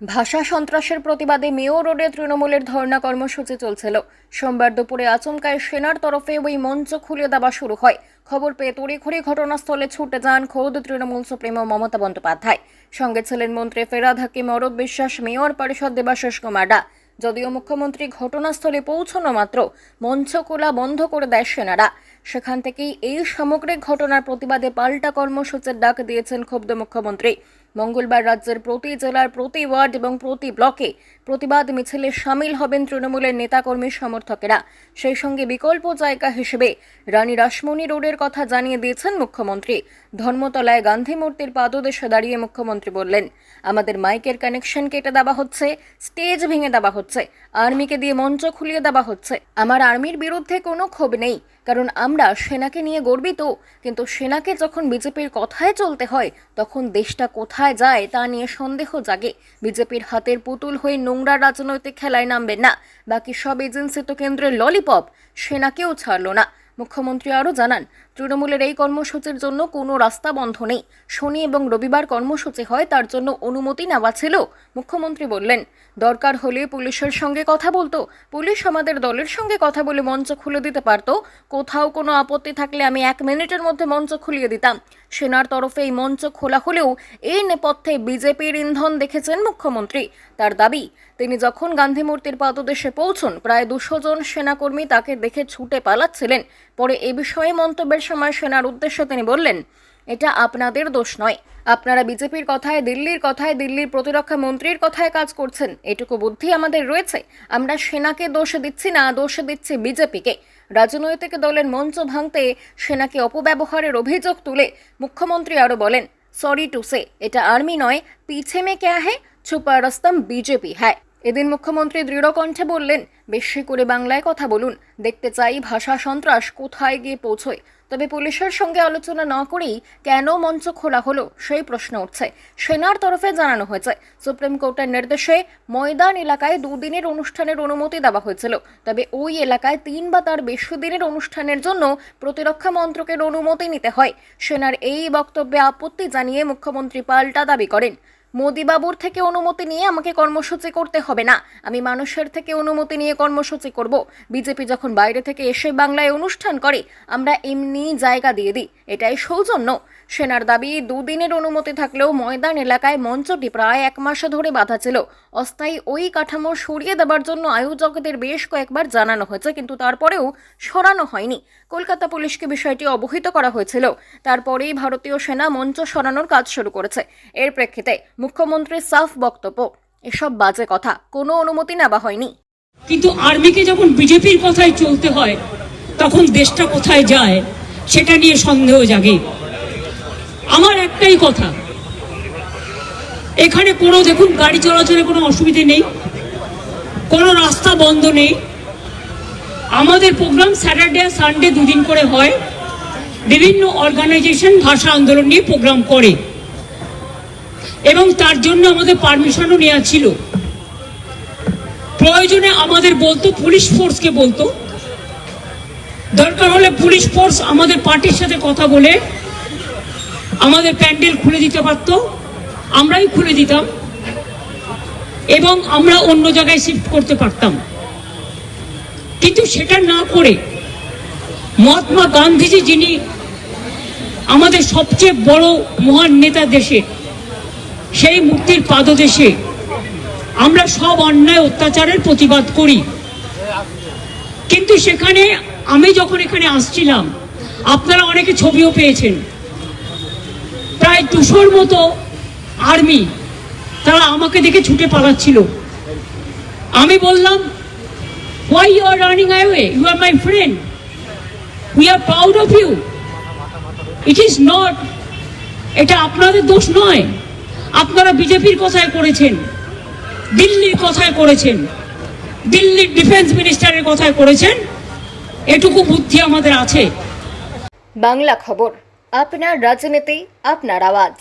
ভাষা সন্ত্রাসের প্রতিবাদে মেয়ো রোডে তৃণমূলের ধর্ণা কর্মসূচি চলছিল। সোমবার দুপুরে আচমকায় সেনার তরফে ওই মঞ্চ খুলে দেওয়া শুরু হয়। খবর পেয়ে তড়িঘড়ি ঘটনাস্থলে ছুটে যান খোদ তৃণমূল সুপ্রিমো মমতা বন্দ্যোপাধ্যায়। সঙ্গে ছিলেন মন্ত্রী ফেরাদ হাকিম, অরূপ বিশ্বাস, মেয়র পরিষদ দেবাশিস কুমার দা। যদিও মুখ্যমন্ত্রী ঘটনাস্থলে পৌঁছানো মাত্র মঞ্চ খোলা বন্ধ করে দেয় সেনারা। সেখান থেকেই এই সামগ্রিক ঘটনার প্রতিবাদে পাল্টা কর্মসূচির ডাক দিয়েছেন ক্ষুব্ধ মুখ্যমন্ত্রী। মঙ্গলবার রাজ্যের প্রতি জেলার প্রতি ওয়ার্ড এবং প্রতি ব্লকে প্রতিবাদ মিছিলে সামিল হবেন তৃণমূলের নেতাকর্মী সমর্থকেরা। সেই সঙ্গে বিকল্প জায়গা হিসেবে রানী রাসমণি রোডের কথা জানিয়ে দিয়েছেন মুখ্যমন্ত্রী। ধর্মতলায় গান্ধী মূর্তির পাদদেশে দাঁড়িয়ে মুখ্যমন্ত্রী বললেন, আমাদের মাইকের কানেকশন কেটে দেওয়া হচ্ছে, স্টেজ ভেঙে দেওয়া হচ্ছে, আর্মিকে দিয়ে মঞ্চ খুলিয়ে দেওয়া হচ্ছে। আমার আর্মির বিরুদ্ধে কোনো ক্ষোভ নেই, কারণ আমরা সেনাকে নিয়ে গর্বিত, কিন্তু সেনাকে যখন বিজেপির কথায় চলতে হয় তখন দেশটা কোথায় যায় তা নিয়ে সন্দেহ জাগে। বিজেপির হাতের পুতুল হয়ে নোংরা রাজনৈতিক খেলায় নামবেন না। বাকি সব এজেন্সি তো কেন্দ্রের ললিপপ, সেনাকেও ছাড়ল না। মুখ্যমন্ত্রী আরও জানান, তৃণমূলের এই কর্মসূচির জন্য কোনো রাস্তা বন্ধ নেই। শনি এবং রবিবার কর্মসূচি হয়, তার জন্য অনুমতি নেওয়া ছিল। মুখ্যমন্ত্রী বললেন, দরকার হলে পুলিশের সঙ্গে কথা বলতো, পুলিশ আমাদের দলের সঙ্গে কথা বলে মঞ্চ খুলে দিতে পারত। কোথাও কোনো আপত্তি থাকলে আমি 1 মিনিটের মধ্যে মঞ্চ খুলিয়ে দিতাম। সেনার তরফে এই মঞ্চ খোলা হলেও এই নেপথ্যে বিজেপির ইন্ধন দেখেছেন মুখ্যমন্ত্রী। তার দাবি, তিনি যখন গান্ধী মূর্তির পাদদেশে পৌঁছন প্রায় 200 জন সেনাকর্মী তাকে দেখে ছুটে পালাচ্ছিলেন। পরে এ বিষয়ে মন্তব্যের সময় সেনার উদ্দেশ্যে তিনি বললেন, এটা আপনাদের দোষ নয়, আপনারা বিজেপির কথায়, দিল্লির কথায়, দিল্লির প্রতিরক্ষা মন্ত্রীর কথায় কাজ করছেন। এটুকু বুদ্ধি আমাদের রয়েছে। আমরা সেনাকে দোষ দিচ্ছি না, দোষ দিচ্ছি বিজেপিকে। রাজনৈতিক দলের মঞ্চ ভাঙতে সেনাকে অপব্যবহারের অভিযোগ তুলে মুখ্যমন্ত্রী আরও বলেন, সরি টু সে, এটা আর্মি নয়, পিছে মে ক্যা হ্যায়, ছুপা রস্তম বিজেপি হ্যায়। এদিন মুখ্যমন্ত্রী দৃঢ় কণ্ঠে বললেন, বেশি করে বাংলায় কথা বলুন, দেখতে চাই ভাষা সন্ত্রাস কোথায় গিয়ে পৌঁছয়। তবে পুলিশের সঙ্গে আলোচনা না করেই কেন মঞ্চ খোলা হলো সেই প্রশ্ন উঠছে। সেনার তরফে জানানো হয়েছে, সুপ্রিম কোর্টের নির্দেশে ময়দান এলাকায় 2 দিনের অনুষ্ঠানের অনুমতি দেওয়া হয়েছিল। তবে ওই এলাকায় 3 বা তার বেশি দিনের অনুষ্ঠানের জন্য প্রতিরক্ষা মন্ত্রকের অনুমতি নিতে হয়। সেনার এই বক্তব্যে আপত্তি জানিয়ে মুখ্যমন্ত্রী পাল্টা দাবি করেন, মোদিবাবুর থেকে অনুমতি নিয়ে আমাকে কর্মসূচি করতে হবে না, আমি মানুষের থেকে অনুমতি নিয়ে কর্মসূচি করব। বিজেপি যখন বাইরে থেকে এসে বাংলায় অনুষ্ঠান করে, আমরা এমনি জায়গা দিয়ে দিই, এটাই সৌজন্য। সেনার দাবি, 2 দিনের অনুমতি থাকলেও ময়দান এলাকায় মঞ্চটি প্রায় 1 মাস ধরে বাঁধা ছিল। অস্থায়ী ওই কাঠামো সরিয়ে দেওয়ার জন্য আয়োজকদের বেশ কয়েকবার জানানো হয়েছে, কিন্তু তারপরেও সরানো হয়নি। কলকাতা পুলিশকে বিষয়টি অবহিত করা হয়েছিল। তারপরেই ভারতীয় সেনা মঞ্চ সরানোর কাজ শুরু করেছে। এর প্রেক্ষিতে মুখ্যমন্ত্রীর সাফ বক্তব্য, এসব বাজে কথা, কোনো অনুমতি নেওয়া হয়নি। কিন্তু আর্মিকে যখন বিজেপির কথায় চলতে হয় তখন দেশটা কোথায় যায় সেটা নিয়ে সন্দেহ জাগে। আমার একটাই কথা, এখানে কোনো দেখুন গাড়ি চলাচলে কোনো অসুবিধে নেই, কোনো রাস্তা বন্ধ নেই। আমাদের প্রোগ্রাম স্যাটারডে সানডে 2 দিন করে হয়। বিভিন্ন অর্গানাইজেশন ভাষা আন্দোলন নিয়ে প্রোগ্রাম করে এবং তার জন্য আমাদের পারমিশনও নেওয়া ছিল। প্রয়োজনে আমাদের বলতো, পুলিশ ফোর্সকে বলতো, দরকার হলে পুলিশ ফোর্স আমাদের পার্টির সাথে কথা বলে আমাদের প্যান্ডেল খুলে দিতে পারতো, আমরাই খুলে দিতাম এবং আমরা অন্য জায়গায় শিফট করতে পারতাম। কিন্তু সেটা না করে মহাত্মা গান্ধীজি, যিনি আমাদের সবচেয়ে বড় মহান নেতা দেশে, সেই মূর্তির পাদদেশে আমরা সব অন্যায় অত্যাচারের প্রতিবাদ করি। কিন্তু সেখানে আমি যখন এখানে আসছিলাম, আপনারা অনেকে ছবিও পেয়েছেন, প্রায় 200-র মতো আর্মি তারা আমাকে দেখে ছুটে পালাচ্ছিল। আমি বললাম, why you are running away? You are my friend. We are proud of you. It is not, এটা আপনাদের দোষ নয়। আপনারা বিজেপির কথায় করেছেন, দিল্লির কথায় করেছেন, দিল্লির ডিফেন্স মিনিস্টারের কথায় করেছেন, এটুকু বুদ্ধি আমাদের আছে। বাংলা খবর, আপনার রাজনীতি, আপনার আওয়াজ।